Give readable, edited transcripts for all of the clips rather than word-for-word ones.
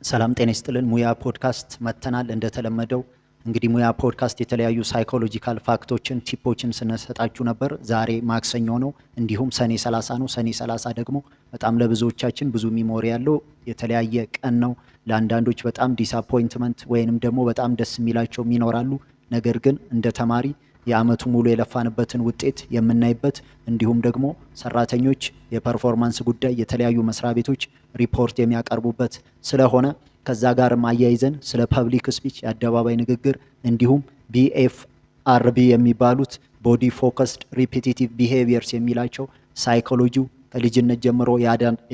ሰላም ጤና ይስጥልን። ሙያ ፖድካስት መተናል። እንደተለመደው እንግዲህ ሙያ ፖድካስት የተለያዩ ሳይኮሎጂካል ፋክቶችን ቲፖችን ስንሰጣችሁ ነበር። ዛሬ ማክሰኞ ነው፣ እንዲሁም ሰኔ 30 ነው። ሰኔ 30 ደግሞ በጣም ለብዙዎቻችን ብዙ ሚሞሪ ያለው የተለያየ ቀን ነው። ለአንዳንዶች በጣም ዲስአፖይንትመንት ወይንም ደግሞ በጣም ደስ የሚላቸውም ይኖራሉ። ነገር ግን እንደ ተማሪ የአመቱ ሙሉ የለፋንበትን ውጤት የምናይበት እንዲሁም ደግሞ ሰራተኞች የፐርፎርማንስ ጉዳይ የተለያዩ መስሪያ ቤቶች ሪፖርት የሚያቀርቡበት ስለሆነ ከዛ ጋርም አያይዘን ስለ ፐብሊክ ስፒች የአደባባይ ንግግር እንዲሁም BFRB የሚባሉት ቦዲ ፎከስድ ሪፒቲቲቭ ቢሄቪየርስ የሚላቸው ሳይኮሎጂው ከልጅነት ጀምሮ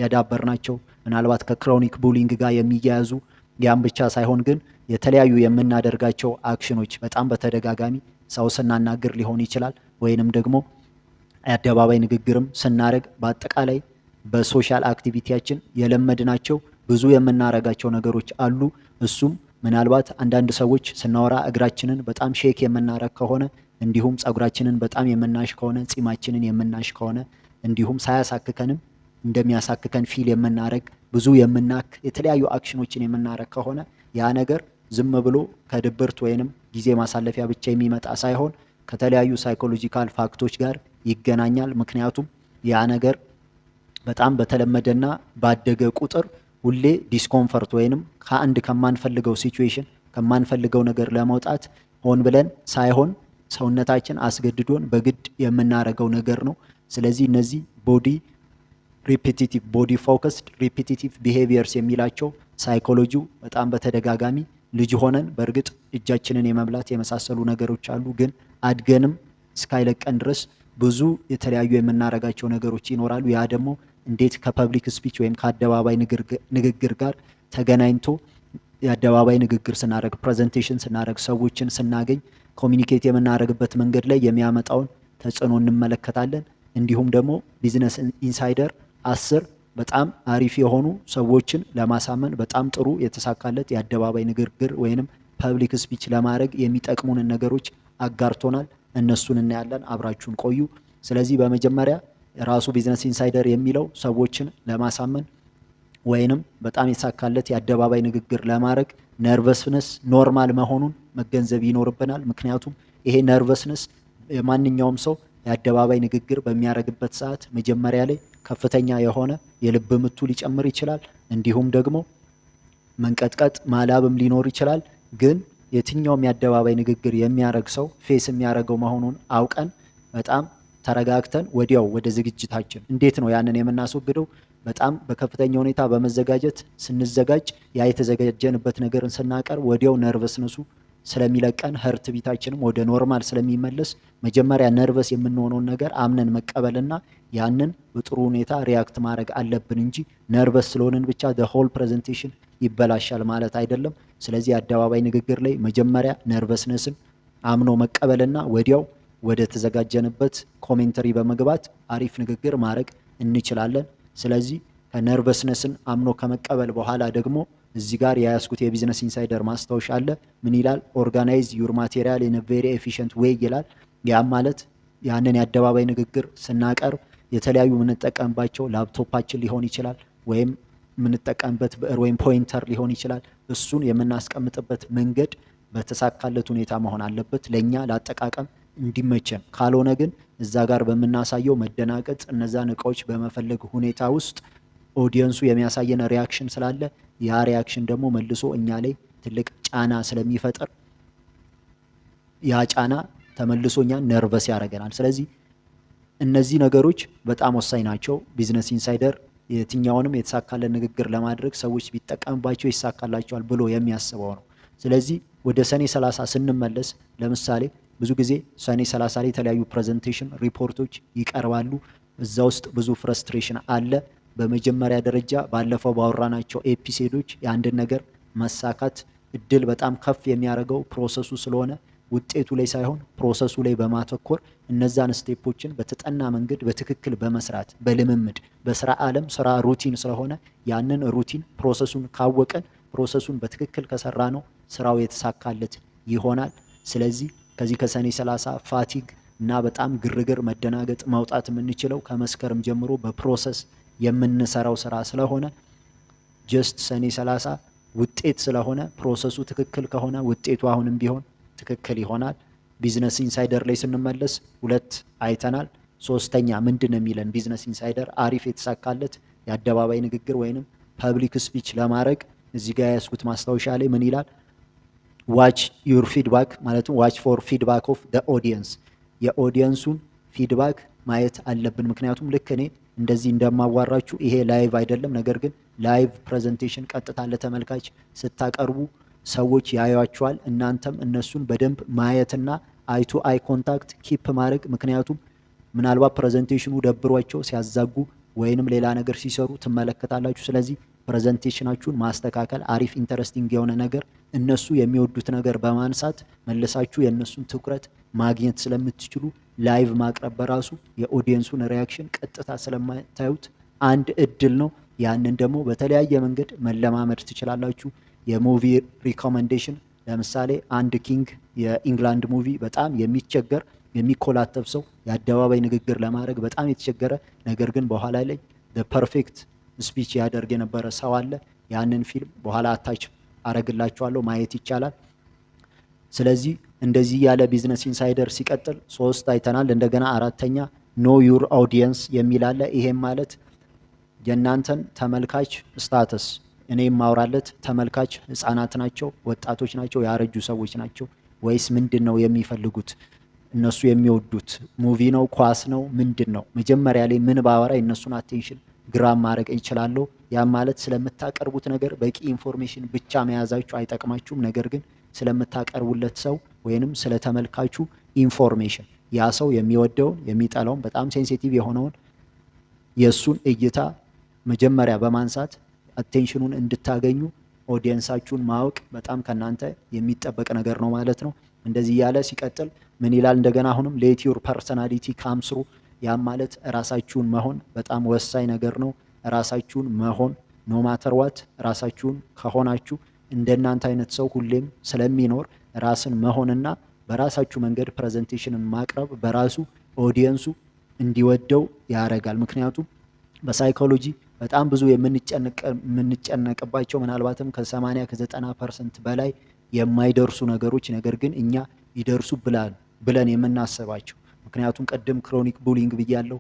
ያዳበርናቸው ምናልባት ከክሮኒክ ቡሊንግ ጋር የሚያያዙ ያም ብቻ ሳይሆን ግን የተለያዩ የምናደርጋቸው አክሽኖች በጣም በተደጋጋሚ ሰው ስናናግር ሊሆን ይችላል ወይንም ደግሞ የአደባባይ ንግግርም ስናረግ በአጠቃላይ በሶሻል አክቲቪቲያችን የለመድናቸው ብዙ የምናረጋቸው ነገሮች አሉ። እሱም ምናልባት አንዳንድ ሰዎች ስናወራ እግራችንን በጣም ሼክ የምናረግ ከሆነ እንዲሁም ጸጉራችንን በጣም የምናሽ ከሆነ ጺማችንን የምናሽ ከሆነ እንዲሁም ሳያሳክከንም እንደሚያሳክከን ፊል የምናረግ ብዙ የምናክ የተለያዩ አክሽኖችን የምናረግ ከሆነ ያ ነገር ዝም ብሎ ከድብርት ወይንም ጊዜ ማሳለፊያ ብቻ የሚመጣ ሳይሆን ከተለያዩ ሳይኮሎጂካል ፋክቶች ጋር ይገናኛል። ምክንያቱም ያ ነገር በጣም በተለመደና ባደገ ቁጥር ሁሌ ዲስኮምፈርት ወይንም ከአንድ ከማንፈልገው ሲቹዌሽን ከማንፈልገው ነገር ለመውጣት ሆን ብለን ሳይሆን ሰውነታችን አስገድዶን በግድ የምናረገው ነገር ነው። ስለዚህ እነዚህ ቦዲ ፎከስድ ሪፒቲቲቭ ቢሄቪየርስ የሚላቸው ሳይኮሎጂው በጣም በተደጋጋሚ ልጅ ሆነን በእርግጥ እጃችንን የመብላት የመሳሰሉ ነገሮች አሉ። ግን አድገንም እስካይለቀን ድረስ ብዙ የተለያዩ የምናረጋቸው ነገሮች ይኖራሉ። ያ ደግሞ እንዴት ከፐብሊክ ስፒች ወይም ከአደባባይ ንግግር ጋር ተገናኝቶ የአደባባይ ንግግር ስናረግ ፕሬዘንቴሽን ስናረግ ሰዎችን ስናገኝ ኮሚኒኬት የምናረግበት መንገድ ላይ የሚያመጣውን ተጽዕኖ እንመለከታለን። እንዲሁም ደግሞ ቢዝነስ ኢንሳይደር 10 በጣም አሪፍ የሆኑ ሰዎችን ለማሳመን በጣም ጥሩ የተሳካለት የአደባባይ ንግግር ወይንም ፐብሊክ ስፒች ለማድረግ የሚጠቅሙንን ነገሮች አጋርቶናል። እነሱን እናያለን። አብራችሁን ቆዩ። ስለዚህ በመጀመሪያ ራሱ ቢዝነስ ኢንሳይደር የሚለው ሰዎችን ለማሳመን ወይንም በጣም የተሳካለት የአደባባይ ንግግር ለማድረግ ነርቨስነስ ኖርማል መሆኑን መገንዘብ ይኖርብናል። ምክንያቱም ይሄ ነርቨስነስ የማንኛውም ሰው የአደባባይ ንግግር በሚያደርግበት ሰዓት መጀመሪያ ላይ ከፍተኛ የሆነ የልብ ምቱ ሊጨምር ይችላል። እንዲሁም ደግሞ መንቀጥቀጥ ማላብም ሊኖር ይችላል። ግን የትኛውም የአደባባይ ንግግር የሚያደርግ ሰው ፌስ የሚያደርገው መሆኑን አውቀን በጣም ተረጋግተን ወዲያው ወደ ዝግጅታችን እንዴት ነው ያንን የምናስወግደው? በጣም በከፍተኛ ሁኔታ በመዘጋጀት ስንዘጋጅ ያ የተዘጋጀንበት ነገርን ስናቀርብ ወዲያው ነርቨስነሱ ስለሚለቀን ህርት ቢታችንም ወደ ኖርማል ስለሚመለስ መጀመሪያ ነርቨስ የምንሆነውን ነገር አምነን መቀበልና ያንን በጥሩ ሁኔታ ሪያክት ማድረግ አለብን እንጂ ነርቨስ ስለሆንን ብቻ the whole presentation ይበላሻል ማለት አይደለም። ስለዚህ አደባባይ ንግግር ላይ መጀመሪያ ነርቨስነስን አምኖ መቀበልና ወዲያው ወደ ተዘጋጀንበት ኮሜንተሪ በመግባት አሪፍ ንግግር ማድረግ እንችላለን። ስለዚህ ከነርቨስነስን አምኖ ከመቀበል በኋላ ደግሞ እዚህ ጋር ያያስኩት የቢዝነስ ኢንሳይደር ማስታወሻ አለ። ምን ይላል? ኦርጋናይዝ ዩር ማቴሪያል ኢን a very efficient way ይላል። ያም ማለት ያንን የአደባባይ ንግግር ስናቀርብ የተለያዩ የምንጠቀምባቸው ላፕቶፓችን ሊሆን ይችላል ወይም የምንጠቀምበት ብዕር ወይም ፖይንተር ሊሆን ይችላል። እሱን የምናስቀምጥበት መንገድ በተሳካለት ሁኔታ መሆን አለበት ለኛ ለአጠቃቀም እንዲመቸን። ካልሆነ ግን እዛ ጋር በምናሳየው መደናቀጥ እነዛን እቃዎች በመፈለግ ሁኔታ ውስጥ ኦዲየንሱ የሚያሳየን ሪያክሽን ስላለ ያ ሪያክሽን ደግሞ መልሶ እኛ ላይ ትልቅ ጫና ስለሚፈጥር ያ ጫና ተመልሶ እኛን ነርቨስ ያደርገናል። ስለዚህ እነዚህ ነገሮች በጣም ወሳኝ ናቸው። ቢዝነስ ኢንሳይደር የትኛውንም የተሳካለ ንግግር ለማድረግ ሰዎች ቢጠቀምባቸው ይሳካላቸዋል ብሎ የሚያስበው ነው። ስለዚህ ወደ ሰኔ 30 ስንመለስ ለምሳሌ ብዙ ጊዜ ሰኔ 30 ላይ የተለያዩ ፕሬዘንቴሽን ሪፖርቶች ይቀርባሉ። እዛ ውስጥ ብዙ ፍረስትሬሽን አለ። በመጀመሪያ ደረጃ ባለፈው ባወራናቸው ኤፒሶዶች የአንድን ነገር መሳካት እድል በጣም ከፍ የሚያደርገው ፕሮሰሱ ስለሆነ ውጤቱ ላይ ሳይሆን ፕሮሰሱ ላይ በማተኮር እነዛን ስቴፖችን በተጠና መንገድ በትክክል በመስራት በልምምድ በስራ ዓለም ስራ ሩቲን ስለሆነ ያንን ሩቲን ፕሮሰሱን ካወቀን ፕሮሰሱን በትክክል ከሰራ ነው ስራው የተሳካለት ይሆናል። ስለዚህ ከዚህ ከሰኔ 30 ፋቲግ እና በጣም ግርግር መደናገጥ ማውጣት የምንችለው ከመስከረም ጀምሮ በፕሮሰስ የምንሰራው ስራ ስለሆነ ጀስት ሰኔ 30 ውጤት ስለሆነ ፕሮሰሱ ትክክል ከሆነ ውጤቱ አሁንም ቢሆን ትክክል ይሆናል። ቢዝነስ ኢንሳይደር ላይ ስንመለስ 2 አይተናል። 3ኛ ምንድን ነው የሚለን? ቢዝነስ ኢንሳይደር አሪፍ የተሳካለት የአደባባይ ንግግር ወይንም ፐብሊክ ስፒች ለማድረግ እዚህ ጋር ያስኩት ማስታወሻ ላይ ምን ይላል? ዋች ዩር ፊድባክ ማለትም ዋች ፎር ፊድባክ ኦፍ ዘ ኦዲየንስ፣ የኦዲየንሱን ፊድባክ ማየት አለብን። ምክንያቱም ልክ እኔ እንደዚህ እንደማዋራችሁ ይሄ ላይቭ አይደለም። ነገር ግን ላይቭ ፕሬዘንቴሽን ቀጥታ ለተመልካች ስታቀርቡ ሰዎች ያዩዋቸዋል። እናንተም እነሱን በደንብ ማየትና አይ ቱ አይ ኮንታክት ኪፕ ማድረግ። ምክንያቱም ምናልባት ፕሬዘንቴሽኑ ደብሯቸው ሲያዛጉ ወይንም ሌላ ነገር ሲሰሩ ትመለከታላችሁ። ስለዚህ ፕሬዘንቴሽናችሁን ማስተካከል፣ አሪፍ ኢንተረስቲንግ የሆነ ነገር እነሱ የሚወዱት ነገር በማንሳት መለሳችሁ የእነሱን ትኩረት ማግኘት ስለምትችሉ ላይቭ ማቅረብ በራሱ የኦዲየንሱን ሪያክሽን ቀጥታ ስለማታዩት አንድ እድል ነው። ያንን ደግሞ በተለያየ መንገድ መለማመድ ትችላላችሁ። የሙቪ ሪኮመንዴሽን ለምሳሌ አንድ ኪንግ የኢንግላንድ ሙቪ በጣም የሚቸገር የሚኮላተፍ ሰው የአደባባይ ንግግር ለማድረግ በጣም የተቸገረ ነገር ግን በኋላ ላይ ፐርፌክት ስፒች ያደርግ የነበረ ሰው አለ። ያንን ፊልም በኋላ አታች አረግላችኋለሁ ማየት ይቻላል። ስለዚህ እንደዚህ ያለ ቢዝነስ ኢንሳይደር ሲቀጥል 3 አይተናል። እንደገና 4ኛ ኖ ዩር ኦዲየንስ የሚል አለ። ይሄም ማለት የእናንተን ተመልካች ስታተስ፣ እኔ የማውራለት ተመልካች ህፃናት ናቸው፣ ወጣቶች ናቸው፣ ያረጁ ሰዎች ናቸው ወይስ ምንድን ነው የሚፈልጉት? እነሱ የሚወዱት ሙቪ ነው፣ ኳስ ነው፣ ምንድን ነው? መጀመሪያ ላይ ምን ባወራ የእነሱን አቴንሽን ግራም ማድረግ ይችላለሁ። ያም ማለት ስለምታቀርቡት ነገር በቂ ኢንፎርሜሽን ብቻ መያዛችሁ አይጠቅማችሁም። ነገር ግን ስለምታቀርቡለት ሰው ወይንም ስለተመልካቹ ኢንፎርሜሽን ያ ሰው የሚወደውን የሚጠላውን በጣም ሴንሲቲቭ የሆነውን የእሱን እይታ መጀመሪያ በማንሳት አቴንሽኑን እንድታገኙ ኦዲየንሳችሁን ማወቅ በጣም ከናንተ የሚጠበቅ ነገር ነው ማለት ነው። እንደዚህ ያለ ሲቀጥል ምን ይላል? እንደገና አሁንም ሌት ዩር ፐርሰናሊቲ ካም ስሩ። ያም ማለት ራሳችሁን መሆን በጣም ወሳኝ ነገር ነው። ራሳችሁን መሆን ኖ ማተር ዋት፣ ራሳችሁን ከሆናችሁ እንደናንተ አይነት ሰው ሁሌም ስለሚኖር ራስን መሆንና በራሳችሁ መንገድ ፕሬዘንቴሽንን ማቅረብ በራሱ ኦዲየንሱ እንዲወደው ያደርጋል። ምክንያቱም በሳይኮሎጂ በጣም ብዙ የምንጨነቅባቸው ምናልባትም ከ80 ከ90% በላይ የማይደርሱ ነገሮች ነገር ግን እኛ ይደርሱ ብለን የምናስባቸው። ምክንያቱም ቀደም ክሮኒክ ቡሊንግ ብያለሁ።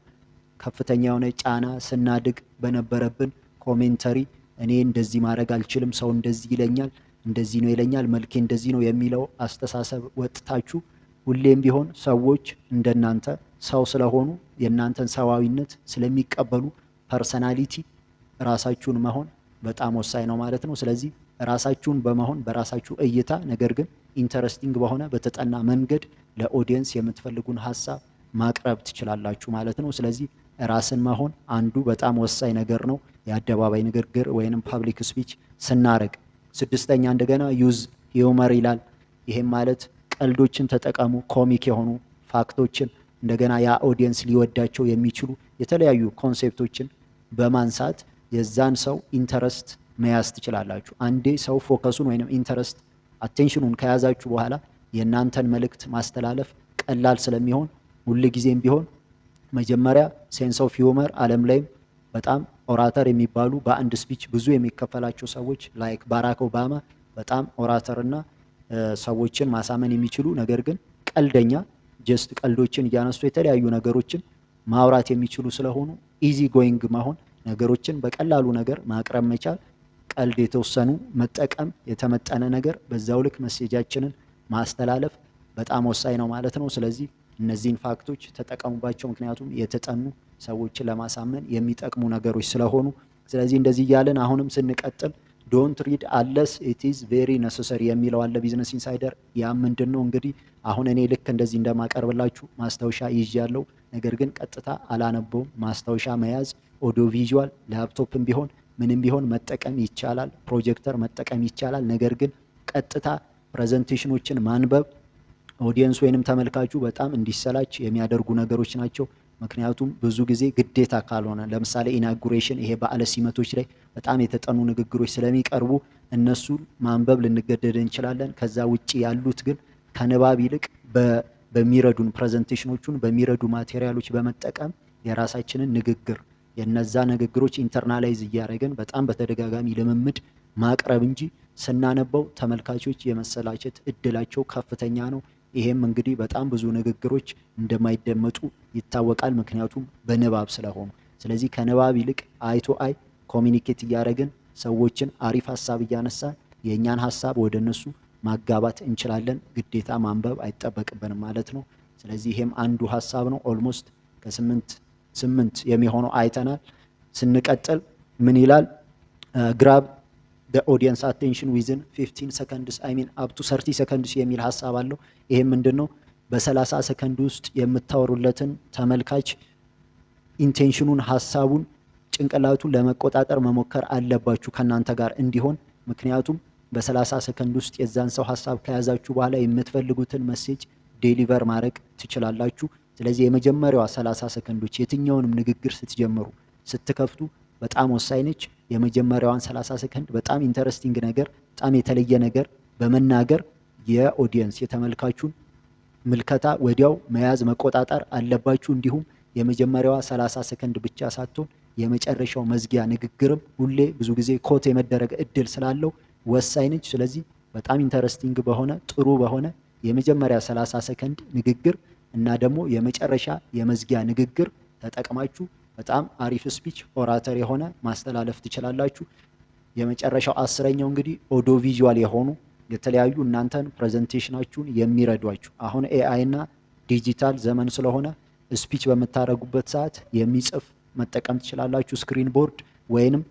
ከፍተኛ የሆነ ጫና ስናድግ በነበረብን ኮሜንተሪ እኔ እንደዚህ ማድረግ አልችልም፣ ሰው እንደዚህ ይለኛል፣ እንደዚህ ነው ይለኛል፣ መልኬ እንደዚህ ነው የሚለው አስተሳሰብ ወጥታችሁ ሁሌም ቢሆን ሰዎች እንደናንተ ሰው ስለሆኑ የእናንተን ሰዋዊነት ስለሚቀበሉ ፐርሰናሊቲ ራሳችሁን መሆን በጣም ወሳኝ ነው ማለት ነው። ስለዚህ ራሳችሁን በመሆን በራሳችሁ እይታ ነገር ግን ኢንተረስቲንግ በሆነ በተጠና መንገድ ለኦዲየንስ የምትፈልጉን ሀሳብ ማቅረብ ትችላላችሁ ማለት ነው። ስለዚህ ራስን መሆን አንዱ በጣም ወሳኝ ነገር ነው የአደባባይ ንግግር ወይንም ፐብሊክ ስፒች ስናረግ። 6ኛ እንደገና ዩዝ ሂውመር ይላል። ይሄም ማለት ቀልዶችን ተጠቀሙ፣ ኮሚክ የሆኑ ፋክቶችን እንደገና ያ ኦዲየንስ ሊወዳቸው የሚችሉ የተለያዩ ኮንሴፕቶችን በማንሳት የዛን ሰው ኢንተረስት መያዝ ትችላላችሁ። አንዴ ሰው ፎከሱን ወይንም ኢንተረስት አቴንሽኑን ከያዛችሁ በኋላ የእናንተን መልእክት ማስተላለፍ ቀላል ስለሚሆን ሁል ጊዜም ቢሆን መጀመሪያ ሴንስ ኦፍ ሂውመር ዓለም ላይም በጣም ኦራተር የሚባሉ በአንድ ስፒች ብዙ የሚከፈላቸው ሰዎች ላይክ ባራክ ኦባማ በጣም ኦራተርና ሰዎችን ማሳመን የሚችሉ ነገር ግን ቀልደኛ ጀስት ቀልዶችን እያነሱ የተለያዩ ነገሮችን ማውራት የሚችሉ ስለሆኑ ኢዚ ጎይንግ መሆን፣ ነገሮችን በቀላሉ ነገር ማቅረብ መቻል፣ ቀልድ የተወሰኑ መጠቀም፣ የተመጠነ ነገር በዛው ልክ መሴጃችንን ማስተላለፍ በጣም ወሳኝ ነው ማለት ነው። ስለዚህ እነዚህን ፋክቶች ተጠቀሙባቸው፣ ምክንያቱም የተጠኑ ሰዎችን ለማሳመን የሚጠቅሙ ነገሮች ስለሆኑ። ስለዚህ እንደዚህ እያለን አሁንም ስንቀጥል ዶንት ሪድ አለስ ኢት ኢዝ ቬሪ ነሰሰሪ የሚለው አለ ቢዝነስ ኢንሳይደር። ያ ምንድን ነው እንግዲህ አሁን እኔ ልክ እንደዚህ እንደማቀርብላችሁ ማስታወሻ ይዣለሁ፣ ነገር ግን ቀጥታ አላነበውም። ማስታወሻ መያዝ ኦዲዮ ቪዥዋል ላፕቶፕም ቢሆን ምንም ቢሆን መጠቀም ይቻላል፣ ፕሮጀክተር መጠቀም ይቻላል። ነገር ግን ቀጥታ ፕሬዘንቴሽኖችን ማንበብ ኦዲየንስ ወይንም ተመልካቹ በጣም እንዲሰላች የሚያደርጉ ነገሮች ናቸው። ምክንያቱም ብዙ ጊዜ ግዴታ ካልሆነ ለምሳሌ ኢናጉሬሽን፣ ይሄ በዓለ ሲመቶች ላይ በጣም የተጠኑ ንግግሮች ስለሚቀርቡ እነሱን ማንበብ ልንገደድ እንችላለን። ከዛ ውጪ ያሉት ግን ከንባብ ይልቅ በሚረዱን ፕሬዘንቴሽኖቹን በሚረዱ ማቴሪያሎች በመጠቀም የራሳችንን ንግግር የነዛ ንግግሮች ኢንተርናላይዝ እያደረገን በጣም በተደጋጋሚ ልምምድ ማቅረብ እንጂ ስናነበው ተመልካቾች የመሰላቸት እድላቸው ከፍተኛ ነው። ይሄም እንግዲህ በጣም ብዙ ንግግሮች እንደማይደመጡ ይታወቃል፣ ምክንያቱም በንባብ ስለሆኑ። ስለዚህ ከንባብ ይልቅ አይ ቱ አይ ኮሚኒኬት እያደረግን ሰዎችን አሪፍ ሀሳብ እያነሳን የእኛን ሀሳብ ወደ እነሱ ማጋባት እንችላለን። ግዴታ ማንበብ አይጠበቅብንም ማለት ነው። ስለዚህ ይሄም አንዱ ሀሳብ ነው። ኦልሞስት ከ8 የሚሆነው አይተናል። ስንቀጥል ምን ይላል? ግራብ the audience attention within 15 seconds I mean up to 30 seconds የሚል ሀሳብ አለው። ይሄም ምንድነው? በ30 ሰከንድ ውስጥ የምታወሩለትን ተመልካች ኢንቴንሽኑን፣ ሀሳቡን፣ ጭንቅላቱን ለመቆጣጠር መሞከር አለባችሁ ከናንተ ጋር እንዲሆን። ምክንያቱም በ30 ሰከንድ ውስጥ የዛን ሰው ሀሳብ ከያዛችሁ በኋላ የምትፈልጉትን ሜሴጅ ዴሊቨር ማድረግ ትችላላችሁ። ስለዚህ የመጀመሪያዋ 30 ሰከንዶች የትኛውንም ንግግር ስትጀምሩ ስትከፍቱ በጣም ወሳኝ ነች። የመጀመሪያዋን 30 ሰከንድ በጣም ኢንተረስቲንግ ነገር፣ በጣም የተለየ ነገር በመናገር የኦዲየንስ የተመልካቹን ምልከታ ወዲያው መያዝ መቆጣጠር አለባችሁ። እንዲሁም የመጀመሪያዋ 30 ሰከንድ ብቻ ሳትሆን የመጨረሻው መዝጊያ ንግግርም ሁሌ ብዙ ጊዜ ኮት የመደረግ እድል ስላለው ወሳኝ ነች። ስለዚህ በጣም ኢንተረስቲንግ በሆነ ጥሩ በሆነ የመጀመሪያ 30 ሰከንድ ንግግር እና ደግሞ የመጨረሻ የመዝጊያ ንግግር ተጠቅማችሁ በጣም አሪፍ ስፒች ኦራተር የሆነ ማስተላለፍ ትችላላችሁ። የመጨረሻው 10ኛው እንግዲህ ኦዲዮ ቪዥዋል የሆኑ የተለያዩ እናንተን ፕሬዘንቴሽናችሁን የሚረዷችሁ። አሁን ኤአይ እና ዲጂታል ዘመን ስለሆነ ስፒች በምታደርጉበት ሰዓት የሚጽፍ መጠቀም ትችላላችሁ፣ ስክሪን ቦርድ ወይንም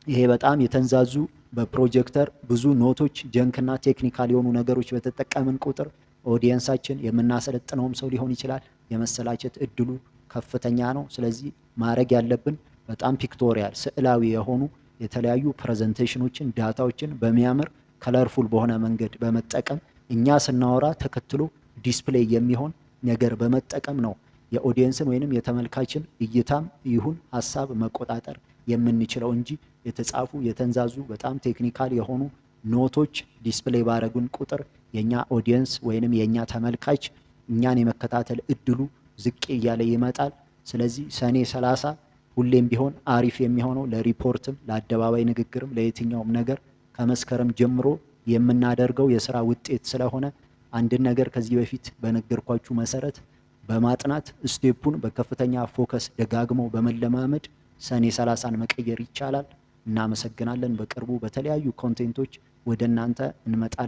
ይሄ በጣም የተንዛዙ በፕሮጀክተር ብዙ ኖቶች፣ ጀንክና ቴክኒካል የሆኑ ነገሮች በተጠቀምን ቁጥር ኦዲየንሳችን የምናሰለጥነውም ሰው ሊሆን ይችላል የመሰላቸት እድሉ ከፍተኛ ነው። ስለዚህ ማድረግ ያለብን በጣም ፒክቶሪያል ስዕላዊ የሆኑ የተለያዩ ፕሬዘንቴሽኖችን ዳታዎችን በሚያምር ከለርፉል በሆነ መንገድ በመጠቀም እኛ ስናወራ ተከትሎ ዲስፕሌይ የሚሆን ነገር በመጠቀም ነው የኦዲየንስን ወይንም የተመልካችን እይታም ይሁን ሀሳብ መቆጣጠር የምንችለው እንጂ የተጻፉ የተንዛዙ በጣም ቴክኒካል የሆኑ ኖቶች ዲስፕሌይ ባረጉን ቁጥር የኛ ኦዲየንስ ወይንም የኛ ተመልካች እኛን የመከታተል እድሉ ዝቅ እያለ ይመጣል። ስለዚህ ሰኔ 30 ሁሌም ቢሆን አሪፍ የሚሆነው ለሪፖርትም ለአደባባይ ንግግርም ለየትኛውም ነገር ከመስከረም ጀምሮ የምናደርገው የስራ ውጤት ስለሆነ አንድን ነገር ከዚህ በፊት በነገርኳችሁ መሰረት በማጥናት ስቴፑን በከፍተኛ ፎከስ ደጋግሞ በመለማመድ ሰኔ 30ን መቀየር ይቻላል። እናመሰግናለን። በቅርቡ በተለያዩ ኮንቴንቶች ወደ እናንተ እንመጣለን።